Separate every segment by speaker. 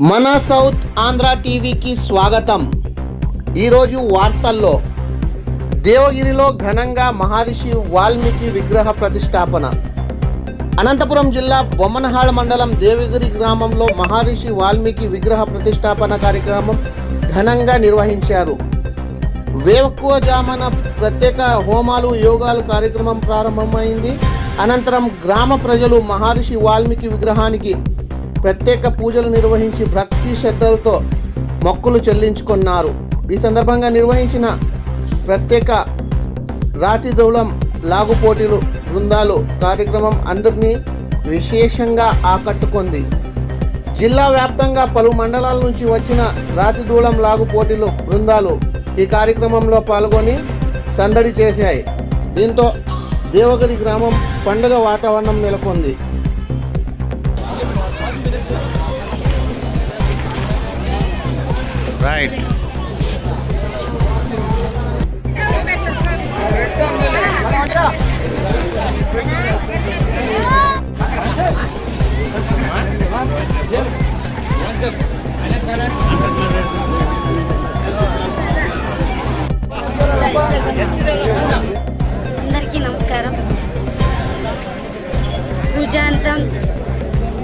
Speaker 1: మన సౌత్ ఆంధ్ర టీవీకి స్వాగతం. ఈరోజు వార్తల్లో దేవగిరిలో ఘనంగా మహర్షి వాల్మీకి విగ్రహ ప్రతిష్టాపన. అనంతపురం జిల్లా బొమ్మనహాళ మండలం దేవగిరి గ్రామంలో మహర్షి వాల్మీకి విగ్రహ ప్రతిష్టాపన కార్యక్రమం ఘనంగా నిర్వహించారు. వేకువజామున ప్రత్యేక హోమాలు యోగాలు కార్యక్రమం ప్రారంభమైంది. అనంతరం గ్రామ ప్రజలు మహర్షి వాల్మీకి విగ్రహానికి ప్రత్యేక పూజలు నిర్వహించి భక్తి శ్రద్ధలతో మొక్కులు చెల్లించుకున్నారు. ఈ సందర్భంగా నిర్వహించిన ప్రత్యేక రాతి దూలం లాగు పోటీలు బృందాలు కార్యక్రమం అందరినీ విశేషంగా ఆకట్టుకుంది. జిల్లా వ్యాప్తంగా పలు మండలాల నుంచి వచ్చిన రాతి దూలం లాగు పోటీలు బృందాలు ఈ కార్యక్రమంలో పాల్గొని సందడి చేశాయి. దీంతో దేవగిరి గ్రామం పండుగ వాతావరణం నెలకొంది.
Speaker 2: రైట్
Speaker 3: అందరికీ నమస్కారం. పూజాంతం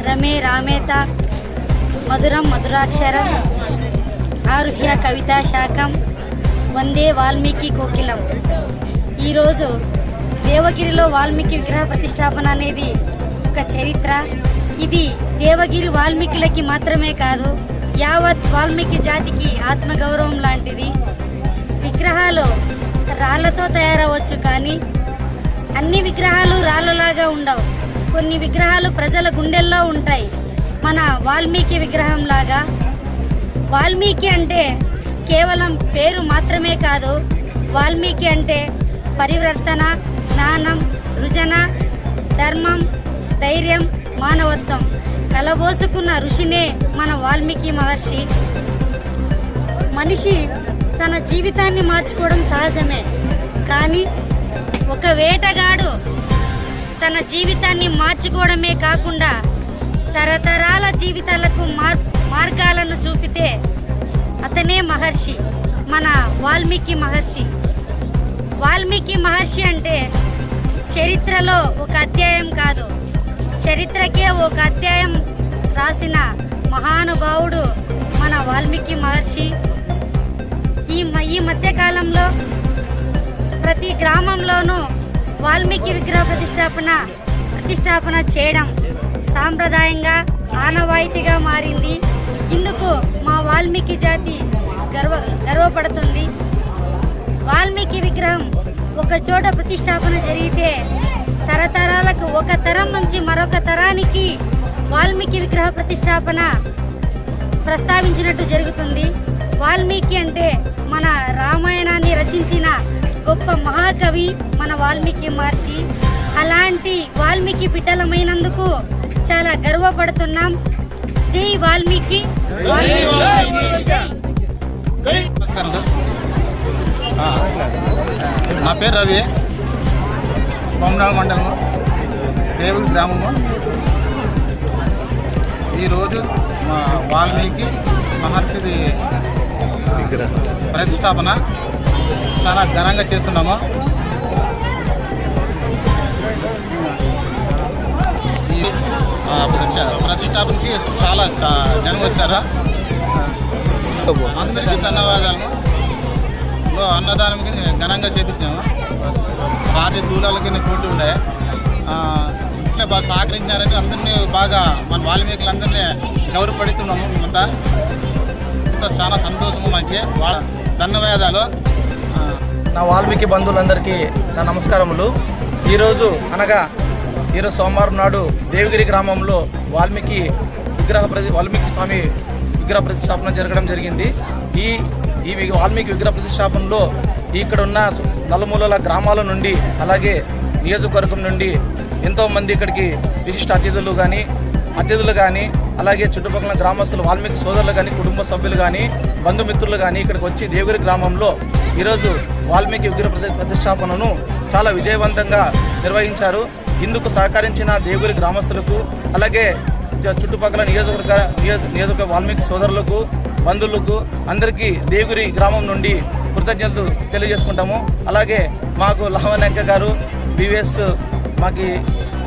Speaker 3: రమే రామేత మధురం మధురాక్షరం ఆరుహ్య కవితా శాఖం వందే వాల్మీకి కోకిలం. ఈరోజు దేవగిరిలో వాల్మీకి విగ్రహ ప్రతిష్టాపన అనేది ఒక చరిత్ర. ఇది దేవగిరి వాల్మీకులకి మాత్రమే కాదు, యావత్ వాల్మీకి జాతికి ఆత్మగౌరవం లాంటిది. విగ్రహాలు రాళ్లతో తయారవచ్చు, కానీ అన్ని విగ్రహాలు రాళ్లలాగా ఉండవు. కొన్ని విగ్రహాలు ప్రజల గుండెల్లో ఉంటాయి. మన వాల్మీకి విగ్రహం లాగా. వాల్మీకి అంటే కేవలం పేరు మాత్రమే కాదు, వాల్మీకి అంటే పరివర్తన, జ్ఞానం, సృజన, ధర్మం, ధైర్యం, మానవత్వం కలబోసుకున్న ఋషినే మన వాల్మీకి మహర్షి. మనిషి తన జీవితాన్ని మార్చుకోవడం సహజమే, కానీ ఒక వేటగాడు తన జీవితాన్ని మార్చుకోవడమే కాకుండా తరతరాల జీవితాలకు మార్గాలను చూపితే అతనే మహర్షి, మన వాల్మీకి మహర్షి. వాల్మీకి మహర్షి అంటే చరిత్రలో ఒక అధ్యాయం కాదు, చరిత్రకే ఒక అధ్యాయం రాసిన మహానుభావుడు మన వాల్మీకి మహర్షి. ఈ మధ్యకాలంలో ప్రతి గ్రామంలోనూ వాల్మీకి విగ్రహ ప్రతిష్టాపన చేయడం సాంప్రదాయంగా ఆనవాయితీగా మారింది. ఇందుకు మా వాల్మీకి జాతి గర్వపడుతుంది. వాల్మీకి విగ్రహం ఒక చోట ప్రతిష్టాపన జరిగితే తరతరాలకు, ఒక తరం నుంచి మరొక తరానికి వాల్మీకి విగ్రహ ప్రతిష్టాపన ప్రస్తావించినట్టు జరుగుతుంది. వాల్మీకి అంటే మన రామాయణాన్ని రచించిన గొప్ప మహాకవి మన వాల్మీకి మహర్షి. అలాంటి వాల్మీకి బిడ్డలమైనందుకు చాలా గర్వపడుతున్నాం. జై వాల్మీకి.
Speaker 2: నమస్కారం సార్. నా పేరు రవి, బొమ్మనాళ మండలము, దేవగిరి గ్రామము. ఈరోజు మా వాల్మీకి మహర్షిది ప్రతిష్టాపన చాలా ఘనంగా చేస్తున్నాము. ఈ ప్రతిష్టాపనకి చాలా జనం వచ్చారు. అందరికీ ధన్యవాదాలు. అన్నదానంకి ఘనంగా చేపించాము. రాత్రి దూలాలకి పోటీ ఉండే ఇట్లా బాగా సహకరించారంటే అందరినీ బాగా మన వాల్మీకులందరినీ గౌరవపడుతున్నాము. అంతా చాలా సంతోషము. మాకు ధన్యవాదాలు.
Speaker 4: నా వాల్మీకి బంధువులందరికీ నా నమస్కారములు. ఈరోజు సోమవారం నాడు దేవగిరి గ్రామంలో వాల్మీకి స్వామి విగ్రహ ప్రతిష్టాపన జరగడం జరిగింది. ఈ వాల్మీకి విగ్రహ ప్రతిష్టాపనలో ఇక్కడ ఉన్న నలుమూలల గ్రామాల నుండి, అలాగే నియోజకవర్గం నుండి ఎంతోమంది ఇక్కడికి విశిష్ట అతిథులు కానీ అలాగే చుట్టుపక్కల గ్రామస్తులు, వాల్మీకి సోదరులు కానీ, కుటుంబ సభ్యులు కానీ, బంధుమిత్రులు కానీ ఇక్కడికి వచ్చి దేవగిరి గ్రామంలో ఈరోజు వాల్మీకి విగ్రహ ప్రతిష్టాపనను చాలా విజయవంతంగా నిర్వహించారు. ఇందుకు సహకరించిన దేవగిరి గ్రామస్తులకు, అలాగే చుట్టుపక్కల నియోజకవర్గ వాల్మీకి సోదరులకు, బంధువులకు అందరికీ దేవగిరి గ్రామం నుండి కృతజ్ఞతలు తెలియజేసుకుంటాము. అలాగే మాకు లహవన్ అక్క గారు, బీవీఎస్ మాకి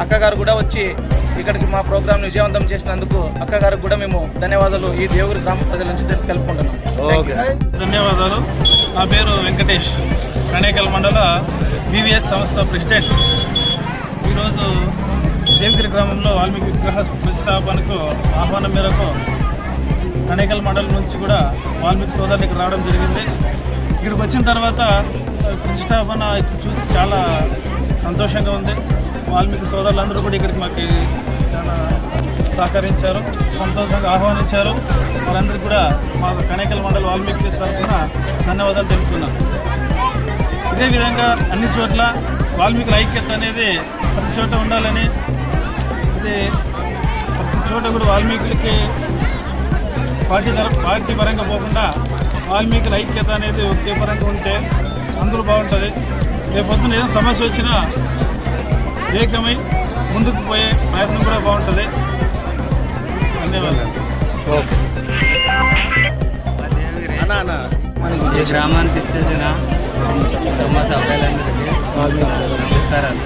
Speaker 4: అక్కగారు కూడా వచ్చి ఇక్కడికి మా ప్రోగ్రామ్ విజయవంతం చేసినందుకు అక్కగారికి కూడా మేము ధన్యవాదాలు ఈ దేవగిరి గ్రామ ప్రజల నుంచి తెలుపుకుంటున్నాం.
Speaker 5: ధన్యవాదాలు. నా పేరు వెంకటేష్, కణేకల్ మండల బీవీఎస్ సంస్థ ప్రెసిడెంట్. ఈరోజు దేవగిరి గ్రామంలో వాల్మీకి విగ్రహ ప్రతిష్టాపనకు ఆహ్వానం మేరకు కణేకల్ మండలం నుంచి కూడా వాల్మీకి సోదరులు ఇక్కడ రావడం జరిగింది. ఇక్కడికి వచ్చిన తర్వాత ప్రతిష్టాపన చూసి చాలా సంతోషంగా ఉంది. వాల్మీకి సోదరులందరూ కూడా ఇక్కడికి మాకు చాలా సహకరించారు, సంతోషంగా ఆహ్వానించారు. వారందరికీ కూడా మా కణేకల్ మండల వాల్మీకి తరఫున ధన్యవాదాలు తెలుపుతున్నాం. ఇదే విధంగా అన్ని చోట్ల వాల్మీకుల ఐక్యత అనేది ప్రతి చోట ఉండాలని, ఇది ప్రతి చోట కూడా వాల్మీకులకి పార్టీ పరంగా పోకుండా వాల్మీకుల ఐక్యత అనేది ఒకే పరంగా ఉంటే అందరూ బాగుంటుంది. రేపొద్దున ఏదైనా సమస్య వచ్చినా ఏకమై ముందుకు పోయే ప్రయత్నం కూడా బాగుంటుంది. ధన్యవాదాలు.
Speaker 6: ఈ గ్రామానికి ఇచ్చేసిన సమాజ అబ్బాయిలందరికీ నమస్కారాలు.